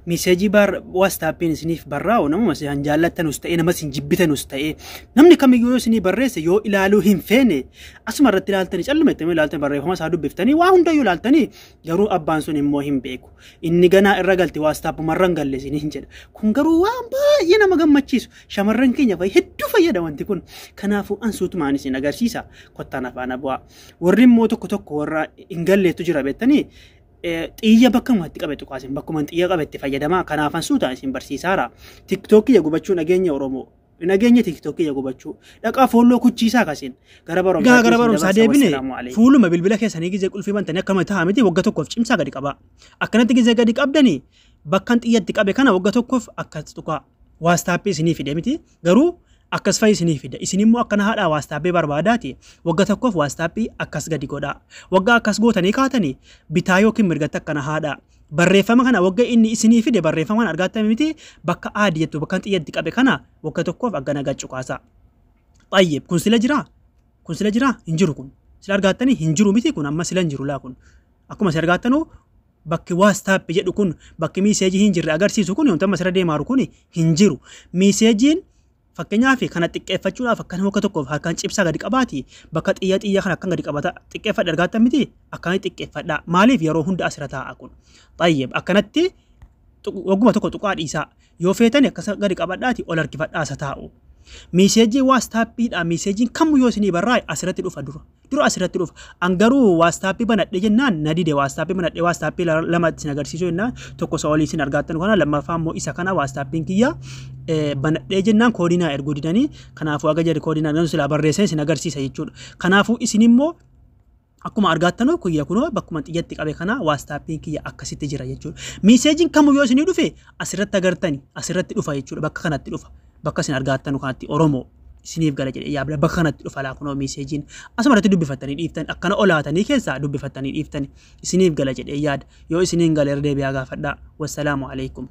مساجي بار واستابين سنيف برا ونمو مسيان جالتن وستأي نمس جبتن وستأي نمني كم يجوا سني بريس يو إلالوهم فيني أسمع رتلالتني شلون متمي لالتني بري هم سادو بفتني واهم دايو لالتني يرو أبان سوني مهم بيكو إني جنا الرجال تواستاب مرنجل لسني هنجد كونغرو وام با ينا مجمع ماتشيس شمرن كينيا في هدو في يدا وانتكون كنافو أنسوت معني سينا غرسيسا كتانا فانا بوا وريم موتو كتوك ورا إنجل تجرا بتني إيجا بكم هتك أبتو قاسم بكم أنت إيجا أبتي فيدما كنافن سوتا إسم برسيسارا تيك توكي يجو بتشو نجيني أورومو نجيني تيك توكي يجو بتشو لك أفولو كتشيسا كاسين غربارم سادة بني فولو ما بالبلك سنيجي زي كل في بنتنا كم تهامتي وقتو كوف شمسا قديك أبا أكنت تيجي زي قديك أبدني بكنت إيجتك أبي كنا وقتو كوف أكتوكا واستابي سني في دمتي غرو أكس فاي سني فيدا إسنيمو أكنا هذا واستابي برباداتي وقتا كوف واستابي أكس غدي كودا وقا أكس غوتا نيكاتني بتايو كم مرغتا كنا هذا بريفما كنا وقا إني إسني فيدا بريفما كنا أرغاتا ميتي بكا عاديتو بكانت يدك أبي كنا وقتا كوف أغانا غاتشو كاسا طيب كون سلا جرا هنجرو كون سلا أرغاتني هنجرو ميتي كون أما سلا هنجرو لا كون أكو ما سرغاتنو bakki WhatsApp jedhu kun bakki message hinjirre agarsiisu kun yoonta masara deemaaru kun hinjiru message fakkeenyaaf kana xiqqeeffachuudhaaf akkana hokka tokkoof harkaan cibsa gadi qabaati bakka xiyya kana akkan gadi qabata xiqqeeffadha argaatan miti akkana xiqqeeffadha maaliif yeroo hunda asirra taa'a kun tayyib akkanatti wagguma tokko tuqaa dhiisaa yoo feetani akkasa gadi qabadhaati ol harkifadhaa sa taa'u message WhatsApp dha message kam yoo isinii barraa asirratti dhufa dura asirratti dhufa angaruu WhatsApp banadhe jennaan nadide WhatsApp banadhe WhatsApp lama isin agarsiisu jennaan tokko sa'olii isin argaatan kana lammaffaa immoo isa kana WhatsAppin kiyya banadhe jennaan koodinaa erguu didanii kanaafuu aga jedhe koodinaa gansu sila barreessan isin agarsiisa jechuudha kanaafuu isin immoo akkuma argaatan kuyya kuno bakkuma xiyyatti qabe kana WhatsAppin kiyya akkasitti jira jechuudha message kam yoo isinii dhufe asirratti agartani asirratti dhufa jechuudha bakka kanatti dhufa bakka isin argaatan kanatti Oromoo isiniif gala jedhe yaabla bakka kanatti dhufa laa kunoo messageen asumarratti dubbifattanii dhiiftan akkana olaatanii keessaa dubbifattanii dhiiftan isiniif gala jedhe yaada yoo isiniin gala deebi'aa gaafadhaa wassalaamu alaykum